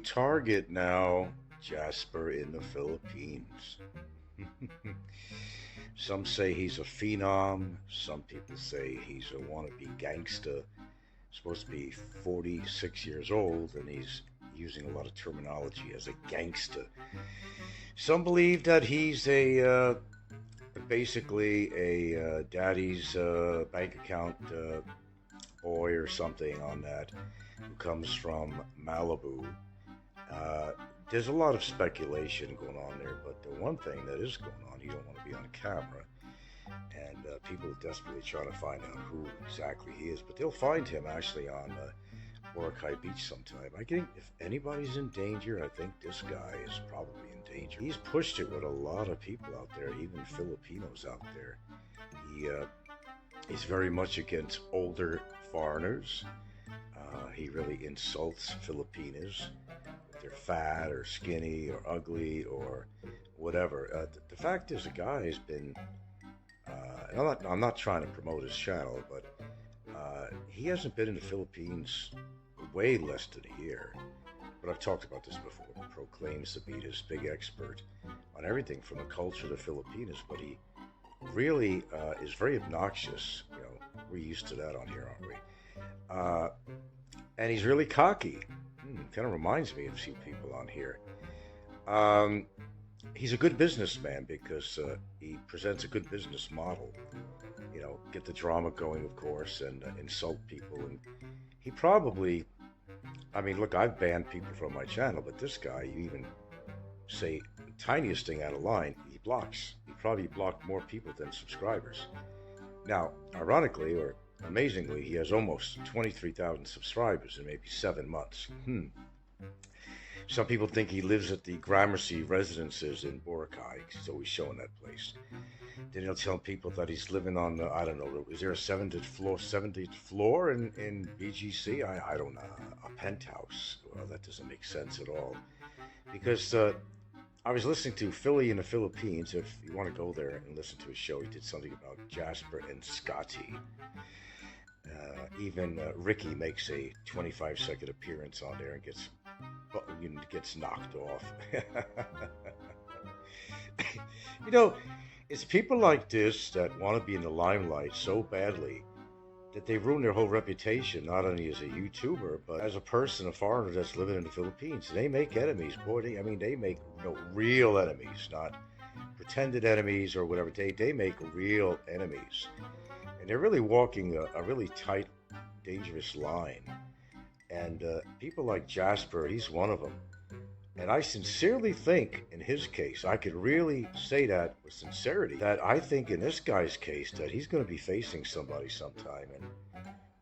target now, Jasper in the Philippines. Some say he's a phenom. Some people say he's a wannabe gangster. Supposed to be 46 years old, and he's using a lot of terminology as a gangster. Some believe that he's basically a daddy's bank account boy or something on that who comes from Malibu. Uh, there's a lot of speculation going on there, but the one thing that is going on, you don't want to be on camera, and people are desperately trying to find out who exactly he is. But they'll find him actually on Boracay Beach sometime. I think if anybody's in danger, I think this guy is probably in danger. He's pushed it with a lot of people out there, even Filipinos out there. He's very much against older foreigners. He really insults Filipinos. If they're fat or skinny or ugly or whatever. The fact is, the guy has been. And I'm not trying to promote his channel, but he hasn't been in the Philippines way less than a year. But I've talked about this before. He proclaims to be this big expert on everything from the culture of the Filipinos, but he really is very obnoxious. You know, we're used to that on here, aren't we? And he's really cocky. Kind of reminds me of a few people on here. Um, he's a good businessman because he presents a good business model. You know, get the drama going, of course, and insult people. And he probably, I mean, look, I've banned people from my channel, but this guy, you even say the tiniest thing out of line, he blocks. He probably blocked more people than subscribers. Now, ironically, or amazingly, he has almost 23,000 subscribers in maybe 7 months. Some people think he lives at the Gramercy residences in Boracay. He's always showing that place. Then he'll tell people that he's living on the, I don't know, is there a 70th floor in BGC? I don't know, a penthouse. Well, that doesn't make sense at all. Because I was listening to Philly in the Philippines. If you want to go there and listen to his show, he did something about Jasper and Scotty. Even Ricky makes a 25-second appearance on there and gets knocked off. You know, it's people like this that want to be in the limelight so badly that they ruin their whole reputation, not only as a YouTuber, but as a person, a foreigner that's living in the Philippines. They make enemies, boy. They make real enemies, not pretended enemies or whatever. They make real enemies. And they're really walking a really tight, dangerous line. And people like Jasper, he's one of them. And I sincerely think, in his case, I could really say that with sincerity, that I think in this guy's case that he's going to be facing somebody sometime, and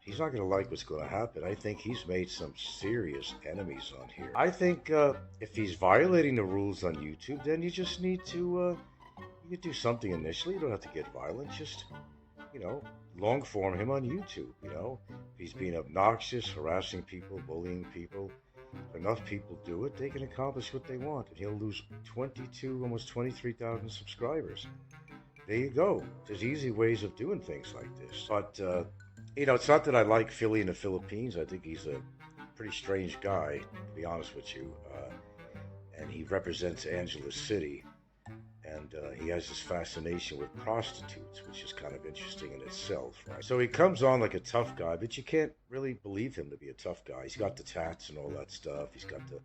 he's not going to like what's going to happen. I think he's made some serious enemies on here. I think if he's violating the rules on YouTube, then you just need to, you could do something initially. You don't have to get violent. Just, long form him on YouTube, If he's being obnoxious, harassing people, bullying people, if enough people do it, they can accomplish what they want. And he'll lose 22, almost 23,000 subscribers. There you go. There's easy ways of doing things like this. But, it's not that I like Philly in the Philippines. I think he's a pretty strange guy, to be honest with you. And he represents Angeles City. And he has this fascination with prostitutes, which is kind of interesting in itself, right? So he comes on like a tough guy, but you can't really believe him to be a tough guy. He's got the tats and all that stuff. He's got the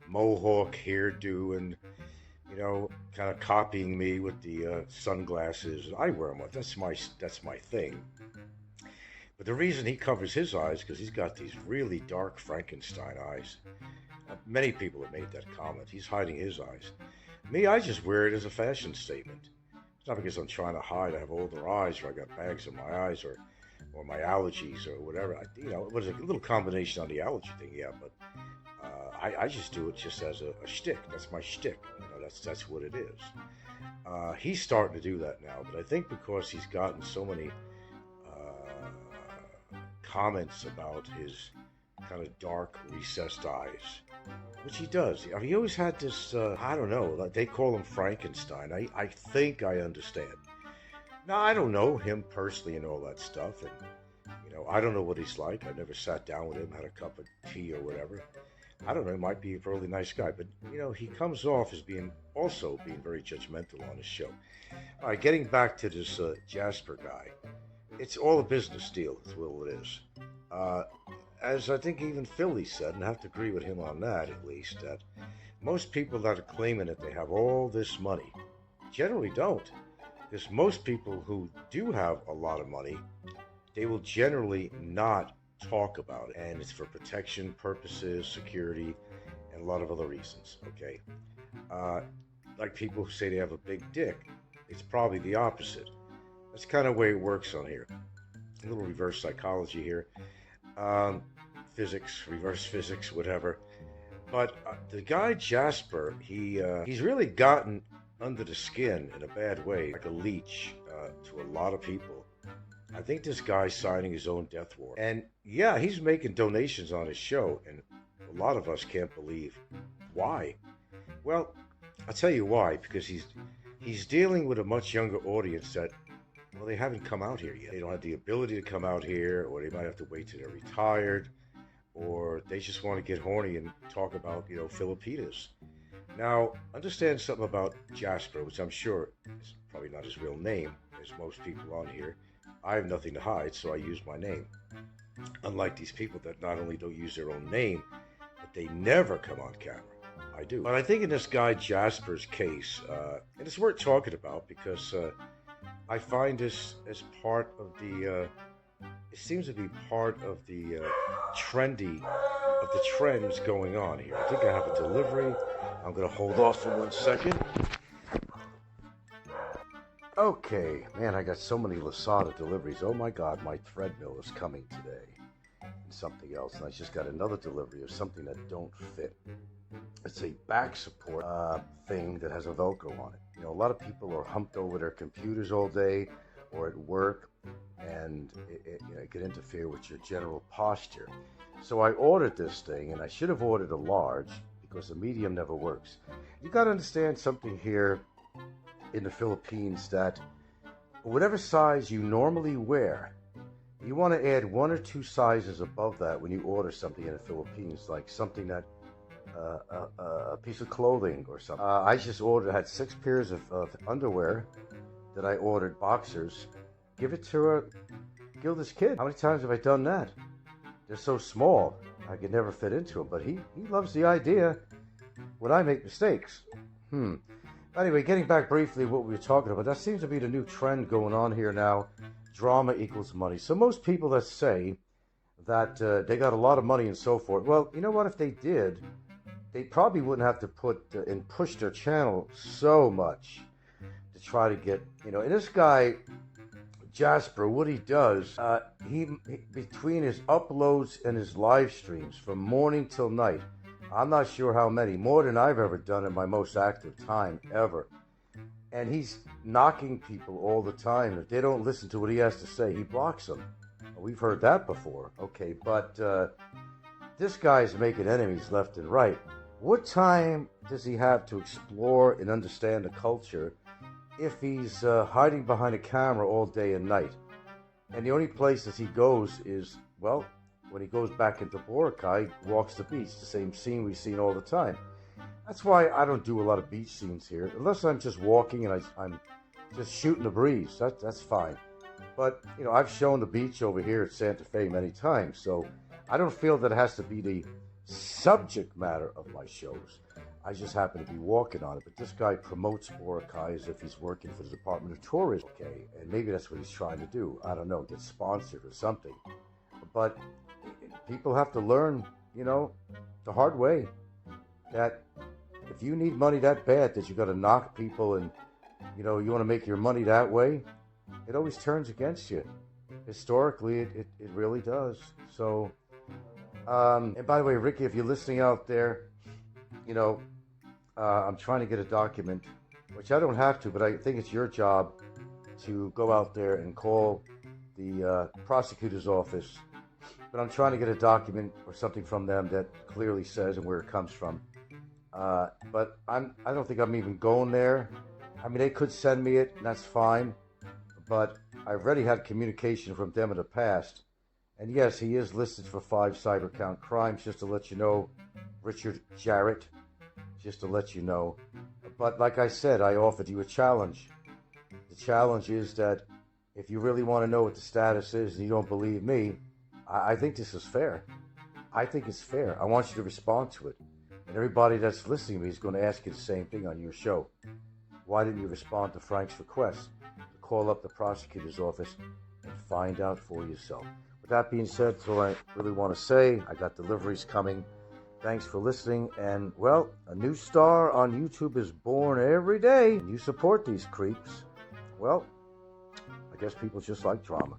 mohawk hairdo and, kind of copying me with the sunglasses. I wear them. That's my thing. But the reason he covers his eyes, because he's got these really dark Frankenstein eyes. Many people have made that comment. He's hiding his eyes. Me, I just wear it as a fashion statement. It's not because I'm trying to hide. I have older eyes, or I got bags in my eyes, or my allergies, or whatever. It was a little combination on the allergy thing, yeah. But I just do it just as a shtick. That's my shtick. That's what it is. He's starting to do that now, but I think because he's gotten so many comments about his kind of dark, recessed eyes, which he does. He always had this, I don't know, they call him Frankenstein. I think I understand. Now, I don't know him personally and all that stuff, and, I don't know what he's like. I never sat down with him, had a cup of tea or whatever. I don't know, he might be a really nice guy, but he comes off as being very judgmental on his show. All right, getting back to this Jasper guy, it's all a business deal. That's what it is. Uh, as I think even Philly said, and I have to agree with him on that at least, that most people that are claiming that they have all this money generally don't. Because most people who do have a lot of money, they will generally not talk about it. And it's for protection purposes, security, and a lot of other reasons. Okay. Uh, like people who say they have a big dick, it's probably the opposite. That's kind of the way it works on here. A little reverse psychology here. Um, Physics, reverse physics, whatever. But the guy Jasper, he's really gotten under the skin in a bad way, like a leech to a lot of people. I think this guy's signing his own death warrant. And yeah, he's making donations on his show, and a lot of us can't believe why. Well, I'll tell you why, because he's dealing with a much younger audience that, well, they haven't come out here yet. They don't have the ability to come out here, or they might have to wait till they're retired, or they just want to get horny and talk about, Filipinas. Now, understand something about Jasper, which I'm sure is probably not his real name, as most people on here. I have nothing to hide, so I use my name. Unlike these people that not only don't use their own name, but they never come on camera. I do. But I think in this guy Jasper's case, and it's worth talking about because I find this as part of the, it seems to be part of the of the trends going on here. I think I have a delivery. I'm going to hold off for 1 second. Okay, man, I got so many Lasada deliveries. Oh my God, my treadmill is coming today. And something else, and I just got another delivery of something that don't fit. It's a back support thing that has a Velcro on it. A lot of people are humped over their computers all day or at work, and it can interfere with your general posture. So I ordered this thing, and I should have ordered a large because a medium never works. You got to understand something here in the Philippines, that whatever size you normally wear, you want to add 1 or 2 sizes above that when you order something in the Philippines, like something that a piece of clothing or something. I just had 6 pairs of underwear that I ordered, boxers. Give it to Gilda's kid. How many times have I done that? They're so small, I could never fit into them, but he loves the idea when I make mistakes. Anyway, getting back briefly to what we were talking about, that seems to be the new trend going on here now. Drama equals money. So most people that say that they got a lot of money and so forth, well, you know what? If they did, they probably wouldn't have to put and push their channel so much to try to get, and this guy, Jasper, what he does, he between his uploads and his live streams from morning till night, I'm not sure how many, more than I've ever done in my most active time ever. And he's knocking people all the time. If they don't listen to what he has to say, he blocks them. We've heard that before. Okay, but this guy's making enemies left and right. What time does he have to explore and understand the culture if he's hiding behind a camera all day and night? And the only places he goes is, well, when he goes back into Boracay, he walks the beach, the same scene we've seen all the time. That's why I don't do a lot of beach scenes here, unless I'm just walking and I'm just shooting the breeze. That's fine. But, I've shown the beach over here at Santa Fe many times, so I don't feel that it has to be the subject matter of my shows. I just happen to be walking on it. But this guy promotes Boracay as if he's working for the Department of Tourism. Okay, and maybe that's what he's trying to do. I don't know, get sponsored or something. But people have to learn, the hard way, that if you need money that bad that you got to knock people and, you want to make your money that way, it always turns against you. Historically, it really does. So, and by the way, Ricky, if you're listening out there, I'm trying to get a document, which I don't have to, but I think it's your job to go out there and call the prosecutor's office. But I'm trying to get a document or something from them that clearly says and where it comes from. But I don't think I'm even going there. I mean, they could send me it, and that's fine. But I've already had communication from them in the past. And yes, he is listed for 5 cyber count crimes, just to let you know, Richard Jarrett, just to let you know. But like I said, I offered you a challenge. The challenge is that if you really want to know what the status is and you don't believe me, I think this is fair. I think it's fair. I want you to respond to it. And everybody that's listening to me is going to ask you the same thing on your show. Why didn't you respond to Frank's request to call up the prosecutor's office and find out for yourself? With that being said, that's all I really want to say. I got deliveries coming. Thanks for listening. And, well, a new star on YouTube is born every day. You support these creeps. Well, I guess people just like drama.